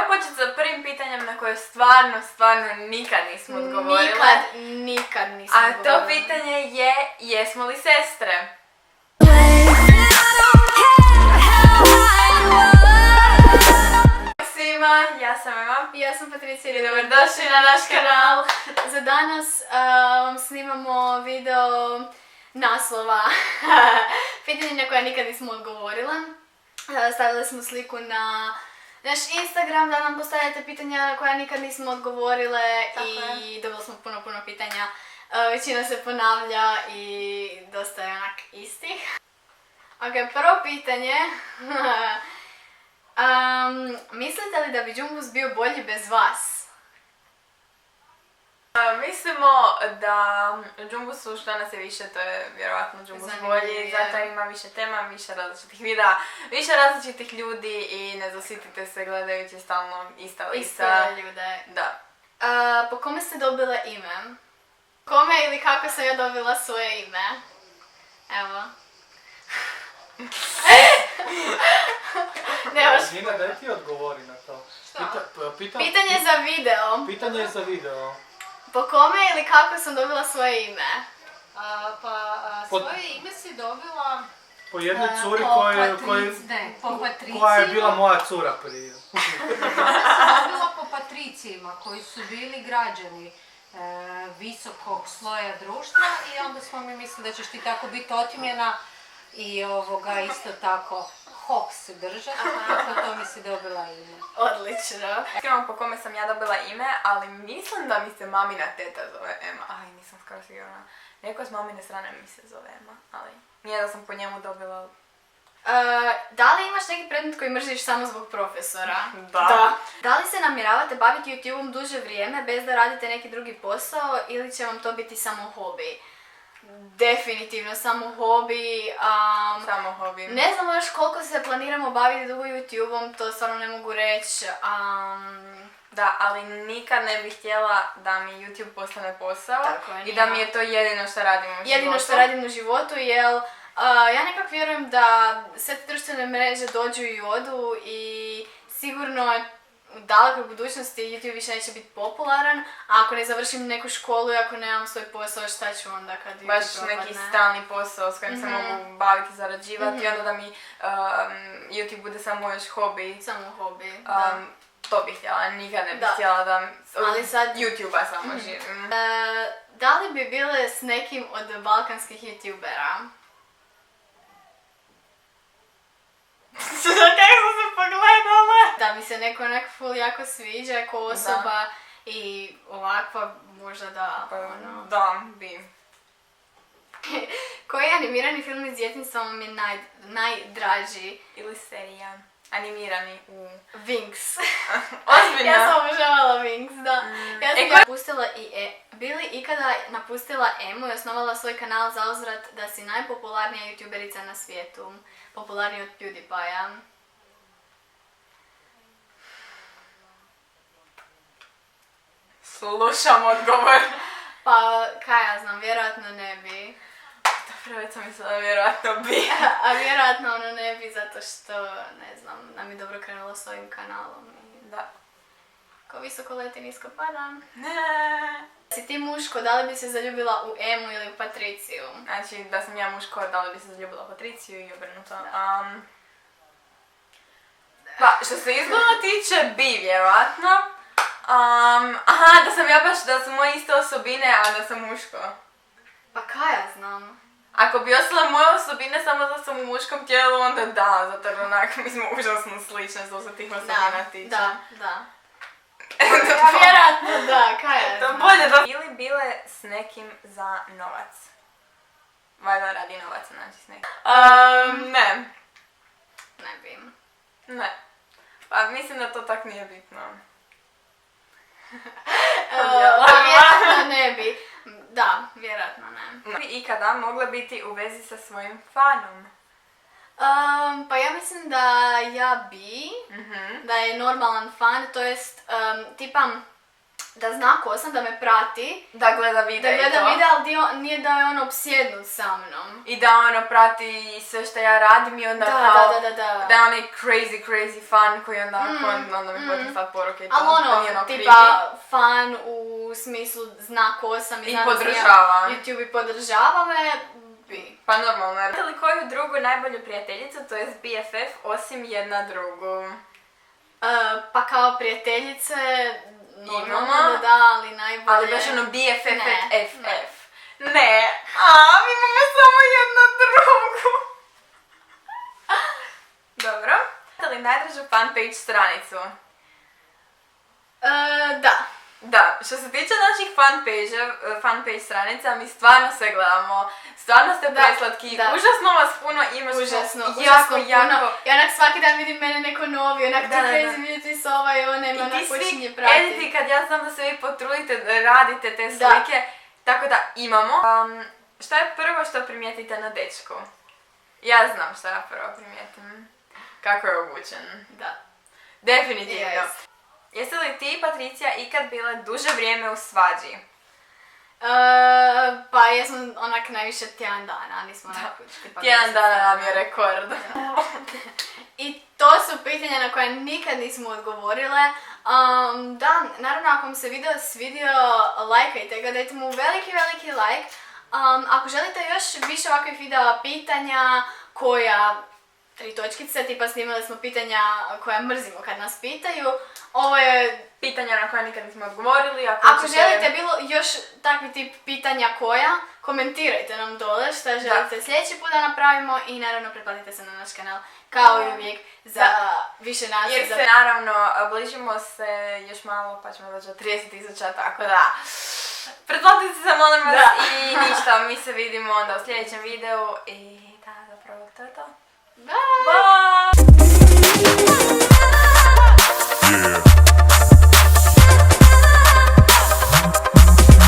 Ajmo početi sa prvim pitanjem na koje stvarno nikad nismo odgovorile. Nikad nismo odgovorile. A to pitanje je, jesmo li sestre? Svima, ja sam Ema. I ja sam Patricija I dobrodošli na naš kanal. Za danas vam snimamo video naslova pitanje na koja nikad nismo odgovorile. Stavili smo sliku na naš Instagram da nam postavljate pitanja na koja nikad nismo odgovorile. Tako i je. dobili smo puno pitanja. Većina se ponavlja i dosta je onak istih. Ok, prvo pitanje. Mislite li da bi Džumbus bio bolji bez vas? Mislimo da Džumbusu što nas je više, to je vjerojatno Džumbus bolji, Zanimljivije. zato ima više tema, više različitih videa, više različitih ljudi i ne zasitite se gledajući stalno ista lista. Iste ljude. Da. Po kome ste dobile ime? Kome ili kako sam ja dobila svoje ime? Evo. Nemaš. Nina, daj ti odgovori na to. Pitanje za video. Pitanje je za video. Po kome ili kako sam dobila svoje ime? Svoje ime si dobila Po jednoj curi po Patricijima. koja je bila moja cura prije. Dobila po Patricijima koji su bili građani visokog sloja društva i onda smo mi mislili da ćeš ti tako biti otimljena i isto tako hoks držati, tako to mi si dobila ime. Odlično. Iskreno po kome sam ja dobila ime, ali mislim da mi se mamina teta zove Ema. Aj, nisam skoro sigurna. Neko s mamine strane mi se zove Ema, ali nije da sam po njemu dobila... Da li imaš neki predmet koji mrziš samo zbog profesora? Da. Da li se namjeravate baviti YouTube-om duže vrijeme bez da radite neki drugi posao ili će vam to biti samo hobi? Definitivno samo hobi. Samo hobi. Ne znamo još koliko se planiramo baviti dugo YouTube-om, to stvarno ne mogu reći. Da, ali nikad ne bih htjela da mi YouTube postane posao. Tako je, i da mi je to jedino što radim u životu. Jedino što radim u životu, jer ja nekako vjerujem da sve te društvene mreže dođu i odu i sigurno u dalekoj budućnosti YouTube više neće biti popularan, a ako ne završim neku školu i ako nemam svoj posao, šta ću onda kad YouTube Baš propadne? neki stalni posao s kojim se mogu baviti, zarađivati i onda da mi YouTube bude samo još hobi. Samo hobi, da. To bih htjela, nikad ne bih Da. htjela da Ali sad- YouTube-a samo živim. Da li bi bile s nekim od balkanskih YouTubera? Kako sam se pogledala? Da mi se neko onak full jako sviđa ko osoba i ovakva možda da, ono... Da, bi. Koji animirani film iz djetinjstva vam je najdraži? Ili serija. Animirani u... Winx. Ozbiljno? Ja sam obožavala Winx, da. Ja sam napustila bi li ikada napustila Emu i osnovala svoj kanal za uzvrat da si najpopularnija youtuberica na svijetu? Popularnija od PewDiePie-a. Slušam odgovor. Pa, kaj ja znam, vjerojatno ne bi. Dobro, već sam mislila da vjerojatno bi. A vjerojatno ono ne bi zato što, ne znam, nam je dobro krenulo s ovim kanalom. Da. Ko visoko leti, nisko pada. Ne. Si ti muško, da li bi se zaljubila u Emu ili u Patriciju? Znači, da sam ja muško, da li bi se zaljubila u Patriciju i obrnuto. Pa, što se izgleda tiče, bi vjerojatno. Da sam ja baš, da su moje iste osobine, a da sam muško. Pa kaj ja znam? Ako bi ostale moje osobine samo da sam u muškom tijelu, onda da, zato jer onak mi smo užasno slične što se tih osobina tiče. Da. Ja vjerojatno da, kaj ja To znam? bolje da... Ili bile s nekim za novac. Valjda radi novac, znači s nekim. Ne. Ne bi. Ne. Pa mislim da to tak nije bitno. Vjerojatno ne bi. Da, vjerojatno ne. Bi ikada mogla biti u vezi sa svojim fanom? Pa ja mislim da ja bi, da je normalan fan, to jest tipa da zna ko sam, da me prati, Da gleda videa da gleda i to. video, ali nije da je on opsjednut sa mnom. I da ono prati sve što ja radim i onda Da, kao... da. Da je onaj crazy fan koji onda mi počne slat poruke i to. Ali pa ono, nije ono tipa creepy. fan u smislu zna ko sam i I zna da podržava. snimam YouTube i podržava me, bi. Pa normalno. Imate li koju drugu najbolju prijateljicu, to je BFF, osim jedna drugu? Pa kao prijateljice, normalno Imamo. da, ali najbolje... Ali baš ono BFF Ne, FF. ne. Ne. Mi imamo samo jedna drugu. Dobro. Imate li najdražu fanpage stranicu? Da. Da, što se tiče naših fanpage stranica, mi stvarno sve gledamo. Stvarno ste Da, preslatki, da. užasno vas puno imaš. Užasno, jako. puno. I onak svaki dan vidim mene neko novi, onak Da, ti da, crazy da. beauty s ovaj, onaj, I onak ti počinje svi pratiti. editi, kad ja znam da se vi potrudite, da radite te Da. slike, tako da imamo. Šta je prvo što primijetite na dečku? Ja znam šta ja prvo primijetim. Kako je obučen. Da. Definitivno. Jest. Jeste li ti, Patricija, ikad bile duže vrijeme u svađi? Pa jesmo onak najviše tjedan dana, nismo onak tipa Tjedan mjesec dana nam je rekord. I to su pitanja na koja nikad nismo odgovorile. Da, naravno ako vam se video svidio, lajkajte ga, dajte mu veliki like. Ako želite još više ovakvih videa pitanja koja 3 točkice, tipa snimali smo pitanja koja mrzimo kad nas pitaju. Ovo je... Pitanja na koja nikad nismo odgovorili. Ako želite bilo još takvi tip pitanja koja, komentirajte nam dole šta želite sljedeći put da napravimo i naravno pretplatite se na naš kanal kao i uvijek za više nas. Jer se naravno bližimo se još malo pa ćemo doći do 30.000, tako da pretplatite se molim vas i ništa, mi se vidimo onda u sljedećem videu i da zapravo to je to. Bye! Bye!